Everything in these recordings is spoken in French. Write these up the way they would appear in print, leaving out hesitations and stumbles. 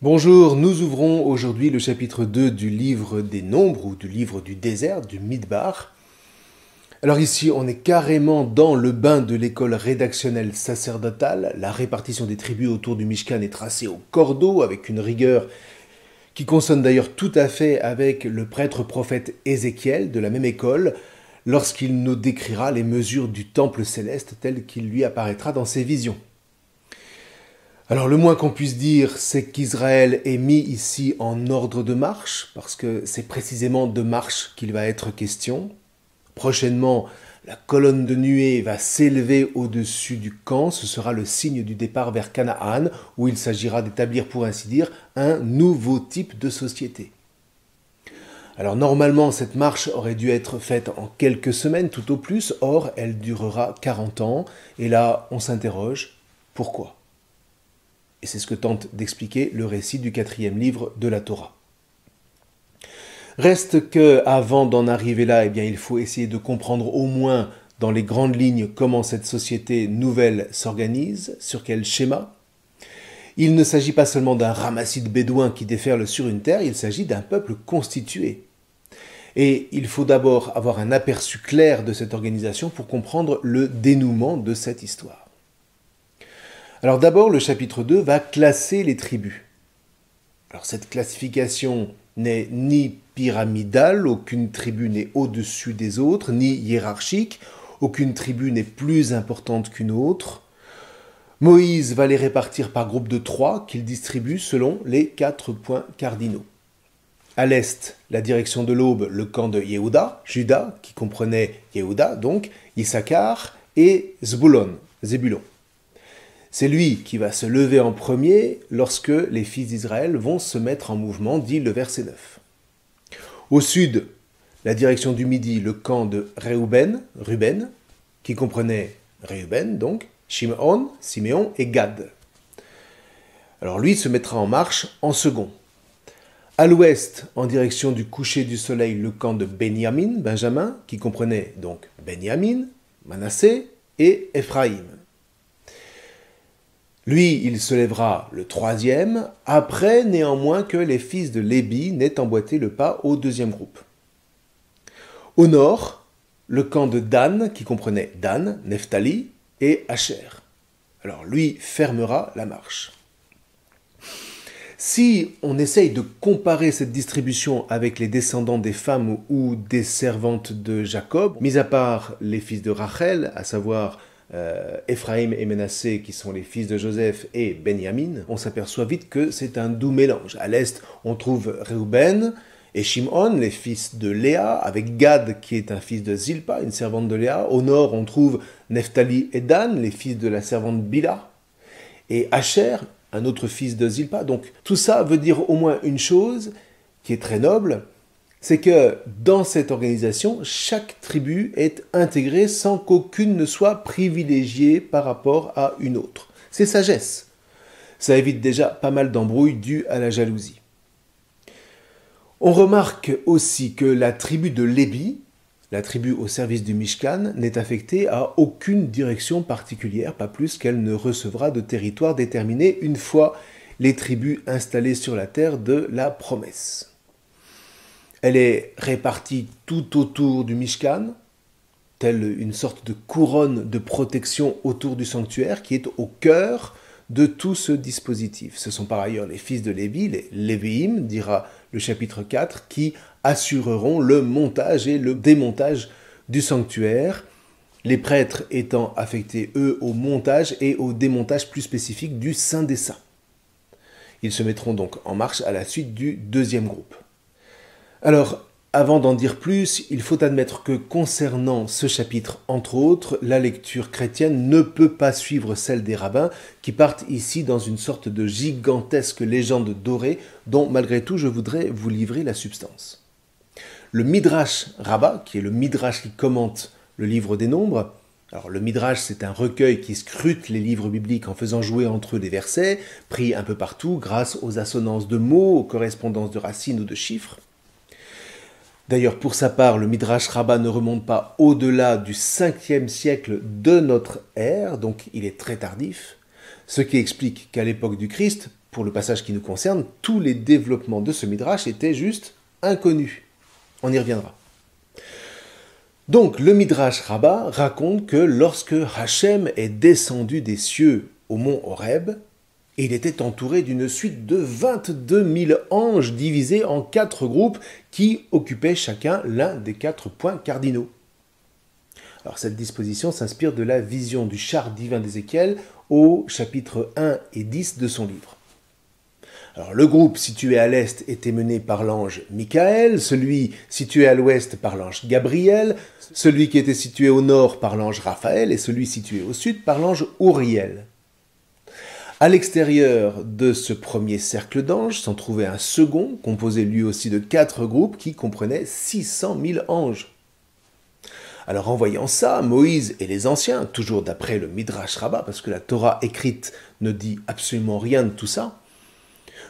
Bonjour, nous ouvrons aujourd'hui le chapitre 2 du livre des Nombres, ou du livre du désert, du Midbar. Alors ici, on est carrément dans le bain de l'école rédactionnelle sacerdotale. La répartition des tribus autour du Mishkan est tracée au cordeau, avec une rigueur qui consonne d'ailleurs tout à fait avec le prêtre-prophète Ézéchiel de la même école, lorsqu'il nous décrira les mesures du temple céleste tel qu'il lui apparaîtra dans ses visions. Alors le moins qu'on puisse dire, c'est qu'Israël est mis ici en ordre de marche, parce que c'est précisément de marche qu'il va être question. Prochainement, la colonne de nuée va s'élever au-dessus du camp, ce sera le signe du départ vers Canaan, où il s'agira d'établir, pour ainsi dire, un nouveau type de société. Alors normalement, cette marche aurait dû être faite en quelques semaines tout au plus, or elle durera 40 ans, et là on s'interroge, pourquoi ? Et c'est ce que tente d'expliquer le récit du 4e livre de la Torah. Reste que, avant d'en arriver là, il faut essayer de comprendre au moins dans les grandes lignes comment cette société nouvelle s'organise, sur quel schéma. Il ne s'agit pas seulement d'un ramassis de bédouins qui déferle sur une terre, il s'agit d'un peuple constitué. Et il faut d'abord avoir un aperçu clair de cette organisation pour comprendre le dénouement de cette histoire. Alors d'abord, le chapitre 2 va classer les tribus. Alors cette classification n'est ni pyramidale, aucune tribu n'est au-dessus des autres, ni hiérarchique, aucune tribu n'est plus importante qu'une autre. Moïse va les répartir par groupe de 3 qu'il distribue selon les 4 points cardinaux. À l'est, la direction de l'aube, le camp de Yehuda, Juda, qui comprenait Yehuda, donc, Issachar et Zebulon. C'est lui qui va se lever en premier lorsque les fils d'Israël vont se mettre en mouvement, dit le verset 9. Au sud, la direction du midi, le camp de Ruben, qui comprenait Réuben, donc, Shimon, Siméon et Gad. Alors lui se mettra en marche en second. À l'ouest, en direction du coucher du soleil, le camp de Benjamin, qui comprenait donc Benjamin, Manassé et Éphraïm. Lui, il se lèvera le 3e, après néanmoins que les fils de Lévi n'aient emboîté le pas au 2e groupe. Au nord, le camp de Dan, qui comprenait Dan, Nephtali et Asher. Alors lui fermera la marche. Si on essaye de comparer cette distribution avec les descendants des femmes ou des servantes de Jacob, mis à part les fils de Rachel, à savoir Éphraïm et Ménassé, qui sont les fils de Joseph, et Benjamin, on s'aperçoit vite que c'est un doux mélange. À l'est, on trouve Réuben et Shimon, les fils de Léa, avec Gad, qui est un fils de Zilpa, une servante de Léa. Au nord, on trouve Nephtali et Dan, les fils de la servante Bila, et Asher, un autre fils de Zilpa. Donc tout ça veut dire au moins une chose, qui est très noble, c'est que dans cette organisation, chaque tribu est intégrée sans qu'aucune ne soit privilégiée par rapport à une autre. C'est sagesse. Ça évite déjà pas mal d'embrouilles dues à la jalousie. On remarque aussi que la tribu de Lévi, la tribu au service du Mishkan, n'est affectée à aucune direction particulière, pas plus qu'elle ne recevra de territoire déterminé une fois les tribus installées sur la terre de la promesse. Elle est répartie tout autour du Mishkan, telle une sorte de couronne de protection autour du sanctuaire qui est au cœur de tout ce dispositif. Ce sont par ailleurs les fils de Lévi, les Lévi'im, dira le chapitre 4, qui assureront le montage et le démontage du sanctuaire, les prêtres étant affectés, eux, au montage et au démontage plus spécifique du Saint des Saints. Ils se mettront donc en marche à la suite du 2e groupe. Alors, avant d'en dire plus, il faut admettre que concernant ce chapitre, entre autres, la lecture chrétienne ne peut pas suivre celle des rabbins qui partent ici dans une sorte de gigantesque légende dorée dont malgré tout je voudrais vous livrer la substance. Le Midrash Rabbah, qui est le Midrash qui commente le livre des Nombres, alors le Midrash c'est un recueil qui scrute les livres bibliques en faisant jouer entre eux des versets, pris un peu partout grâce aux assonances de mots, aux correspondances de racines ou de chiffres. D'ailleurs, pour sa part, le Midrash Rabbah ne remonte pas au-delà du 5e siècle de notre ère, donc il est très tardif. Ce qui explique qu'à l'époque du Christ, pour le passage qui nous concerne, tous les développements de ce Midrash étaient juste inconnus. On y reviendra. Donc, le Midrash Rabbah raconte que lorsque Hachem est descendu des cieux au mont Horeb, il était entouré d'une suite de 22 000 anges divisés en 4 groupes qui occupaient chacun l'un des 4 points cardinaux. Alors, cette disposition s'inspire de la vision du char divin d'Ézéchiel au chapitre 1 et 10 de son livre. Alors, le groupe situé à l'est était mené par l'ange Michaël, celui situé à l'ouest par l'ange Gabriel, celui qui était situé au nord par l'ange Raphaël et celui situé au sud par l'ange Uriel. À l'extérieur de ce premier cercle d'anges s'en trouvait un second, composé lui aussi de 4 groupes qui comprenaient 600 000 anges. Alors en voyant ça, Moïse et les anciens, toujours d'après le Midrash Rabbah, parce que la Torah écrite ne dit absolument rien de tout ça,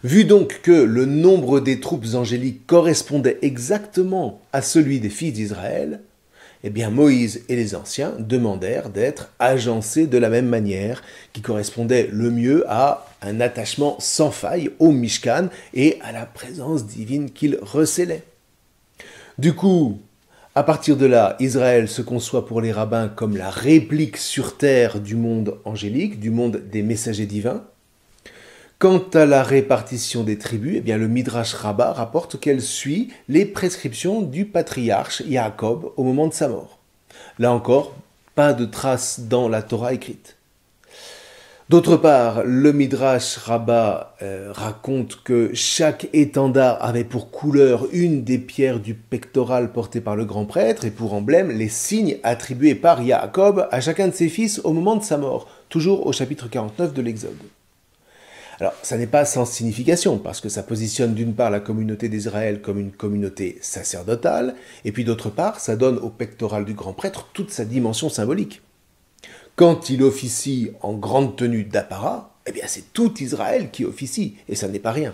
vu donc que le nombre des troupes angéliques correspondait exactement à celui des fils d'Israël, eh bien Moïse et les anciens demandèrent d'être agencés de la même manière, qui correspondait le mieux à un attachement sans faille au Mishkan et à la présence divine qu'il recélait. Du coup, à partir de là, Israël se conçoit pour les rabbins comme la réplique sur terre du monde angélique, du monde des messagers divins. Quant à la répartition des tribus, eh bien le Midrash Rabbah rapporte qu'elle suit les prescriptions du patriarche Yaakov au moment de sa mort. Là encore, pas de traces dans la Torah écrite. D'autre part, le Midrash Rabbah raconte que chaque étendard avait pour couleur une des pierres du pectoral portées par le grand prêtre et pour emblème les signes attribués par Yaakov à chacun de ses fils au moment de sa mort, toujours au chapitre 49 de l'Exode. Alors, ça n'est pas sans signification, parce que ça positionne d'une part la communauté d'Israël comme une communauté sacerdotale, et puis d'autre part, ça donne au pectoral du grand prêtre toute sa dimension symbolique. Quand il officie en grande tenue d'apparat, eh bien c'est tout Israël qui officie, et ça n'est pas rien.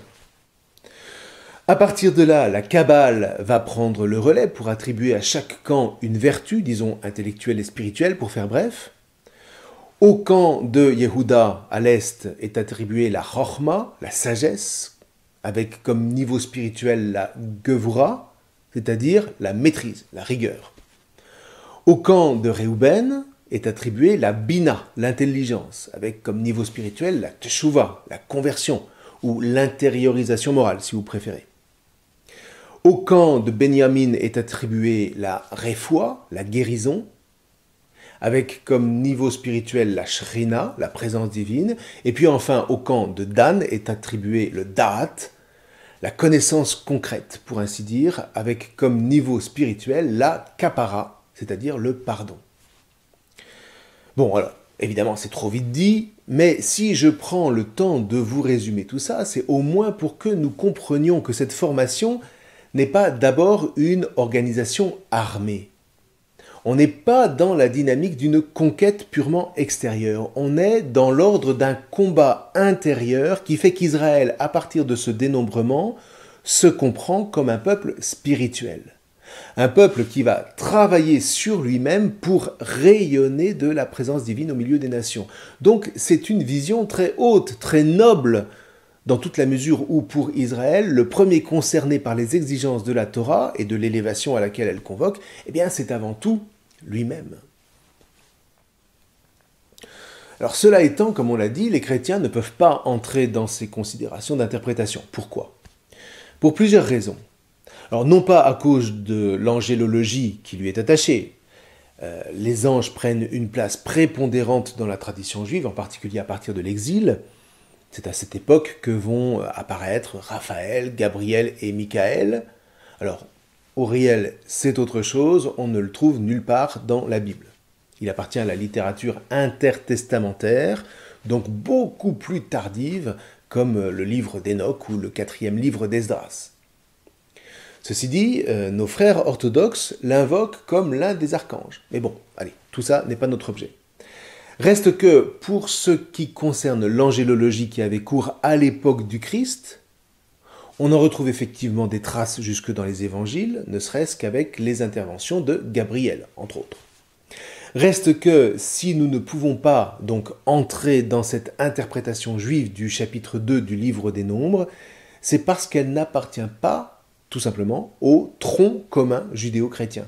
À partir de là, la Kabbale va prendre le relais pour attribuer à chaque camp une vertu, disons intellectuelle et spirituelle, pour faire bref. Au camp de Yehuda, à l'est, est attribuée la Chochma, la sagesse, avec comme niveau spirituel la Gevura, c'est-à-dire la maîtrise, la rigueur. Au camp de Réhouben est attribuée la Bina, l'intelligence, avec comme niveau spirituel la Teshuva, la conversion, ou l'intériorisation morale, si vous préférez. Au camp de Benyamin est attribuée la Refoua, la guérison, avec comme niveau spirituel la Shrina, la présence divine, et puis enfin au camp de Dan est attribué le Da'at, la connaissance concrète, pour ainsi dire, avec comme niveau spirituel la Kapara, c'est-à-dire le pardon. Bon, alors, évidemment, c'est trop vite dit, mais si je prends le temps de vous résumer tout ça, c'est au moins pour que nous comprenions que cette formation n'est pas d'abord une organisation armée. On n'est pas dans la dynamique d'une conquête purement extérieure, on est dans l'ordre d'un combat intérieur qui fait qu'Israël, à partir de ce dénombrement, se comprend comme un peuple spirituel. Un peuple qui va travailler sur lui-même pour rayonner de la présence divine au milieu des nations. Donc c'est une vision très haute, très noble, dans toute la mesure où pour Israël, le premier concerné par les exigences de la Torah et de l'élévation à laquelle elle convoque, eh bien c'est avant tout lui-même. Alors cela étant, comme on l'a dit, les chrétiens ne peuvent pas entrer dans ces considérations d'interprétation. Pourquoi ? Pour plusieurs raisons. Alors non pas à cause de l'angélologie qui lui est attachée. Les anges prennent une place prépondérante dans la tradition juive, en particulier à partir de l'exil. C'est à cette époque que vont apparaître Raphaël, Gabriel et Michaël. Alors, Uriel, c'est autre chose, on ne le trouve nulle part dans la Bible. Il appartient à la littérature intertestamentaire, donc beaucoup plus tardive, comme le livre d'Enoch ou le 4e livre d'Esdras. Ceci dit, nos frères orthodoxes l'invoquent comme l'un des archanges. Mais bon, allez, tout ça n'est pas notre objet. Reste que, pour ce qui concerne l'angélologie qui avait cours à l'époque du Christ, on en retrouve effectivement des traces jusque dans les évangiles, ne serait-ce qu'avec les interventions de Gabriel, entre autres. Reste que si nous ne pouvons pas donc entrer dans cette interprétation juive du chapitre 2 du livre des Nombres, c'est parce qu'elle n'appartient pas, tout simplement, au tronc commun judéo-chrétien.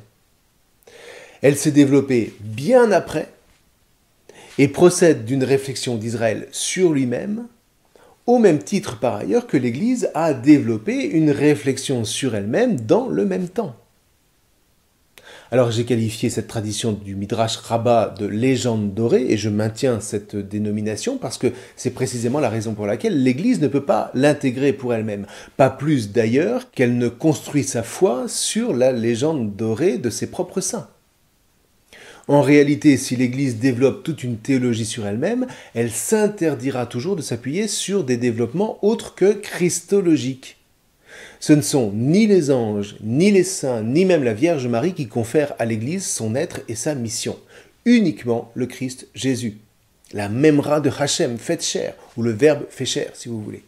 Elle s'est développée bien après et procède d'une réflexion d'Israël sur lui-même, au même titre par ailleurs que l'Église a développé une réflexion sur elle-même dans le même temps. Alors j'ai qualifié cette tradition du Midrash Rabbah de légende dorée, et je maintiens cette dénomination parce que c'est précisément la raison pour laquelle l'Église ne peut pas l'intégrer pour elle-même. Pas plus d'ailleurs qu'elle ne construit sa foi sur la légende dorée de ses propres saints. En réalité, si l'Église développe toute une théologie sur elle-même, elle s'interdira toujours de s'appuyer sur des développements autres que christologiques. Ce ne sont ni les anges, ni les saints, ni même la Vierge Marie qui confèrent à l'Église son être et sa mission. Uniquement le Christ Jésus. La Memra de Hachem, faite chair, ou le Verbe fait chair, si vous voulez.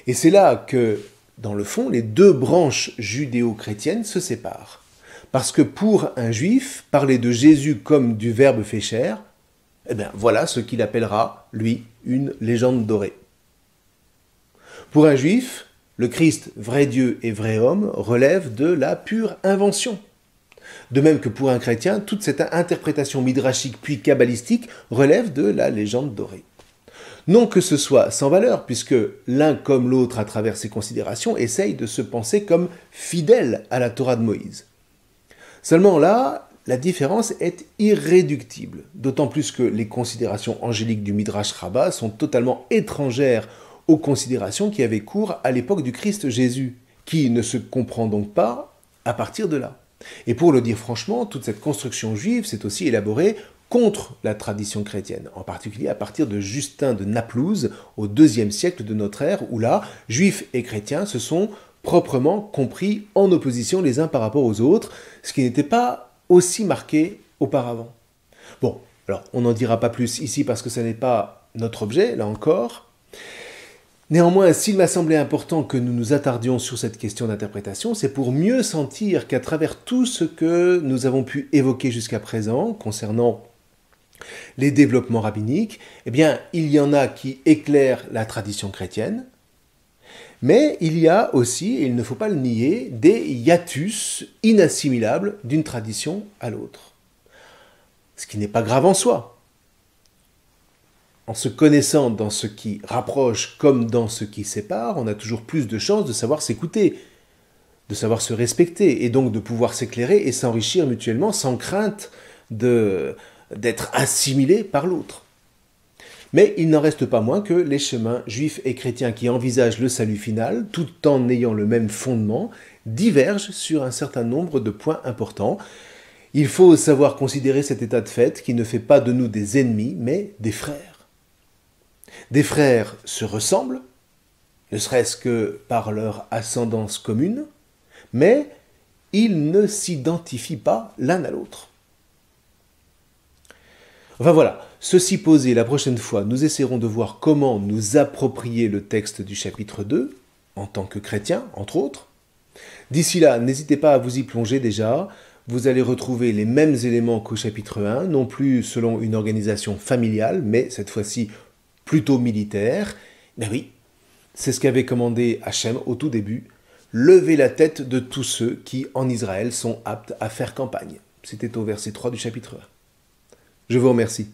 Et c'est là que, dans le fond, les deux branches judéo-chrétiennes se séparent. Parce que pour un juif, parler de Jésus comme du Verbe fait chair, eh bien voilà ce qu'il appellera, lui, une légende dorée. Pour un juif, le Christ, vrai Dieu et vrai homme, relève de la pure invention. De même que pour un chrétien, toute cette interprétation midrashique puis kabbalistique relève de la légende dorée. Non que ce soit sans valeur, puisque l'un comme l'autre, à travers ses considérations, essaye de se penser comme fidèle à la Torah de Moïse. Seulement là, la différence est irréductible, d'autant plus que les considérations angéliques du Midrash Rabbah sont totalement étrangères aux considérations qui avaient cours à l'époque du Christ Jésus, qui ne se comprend donc pas à partir de là. Et pour le dire franchement, toute cette construction juive s'est aussi élaborée contre la tradition chrétienne, en particulier à partir de Justin de Naplouse au IIe siècle de notre ère, où là, juifs et chrétiens se sont proprement compris en opposition les uns par rapport aux autres, ce qui n'était pas aussi marqué auparavant. Bon, alors on n'en dira pas plus ici parce que ce n'est pas notre objet, là encore. Néanmoins, s'il m'a semblé important que nous nous attardions sur cette question d'interprétation, c'est pour mieux sentir qu'à travers tout ce que nous avons pu évoquer jusqu'à présent concernant les développements rabbiniques, eh bien, il y en a qui éclairent la tradition chrétienne, mais il y a aussi, et il ne faut pas le nier, des hiatus inassimilables d'une tradition à l'autre. Ce qui n'est pas grave en soi. En se connaissant dans ce qui rapproche comme dans ce qui sépare, on a toujours plus de chances de savoir s'écouter, de savoir se respecter, et donc de pouvoir s'éclairer et s'enrichir mutuellement sans crainte d'être assimilé par l'autre. Mais il n'en reste pas moins que les chemins juifs et chrétiens qui envisagent le salut final, tout en ayant le même fondement, divergent sur un certain nombre de points importants. Il faut savoir considérer cet état de fait qui ne fait pas de nous des ennemis, mais des frères. Des frères se ressemblent, ne serait-ce que par leur ascendance commune, mais ils ne s'identifient pas l'un à l'autre. Enfin voilà, ceci posé, la prochaine fois, nous essaierons de voir comment nous approprier le texte du chapitre 2, en tant que chrétiens, entre autres. D'ici là, n'hésitez pas à vous y plonger déjà. Vous allez retrouver les mêmes éléments qu'au chapitre 1, non plus selon une organisation familiale, mais cette fois-ci plutôt militaire. Ben oui, c'est ce qu'avait commandé Hachem au tout début, lever la tête de tous ceux qui, en Israël, sont aptes à faire campagne. C'était au verset 3 du chapitre 1. Je vous remercie.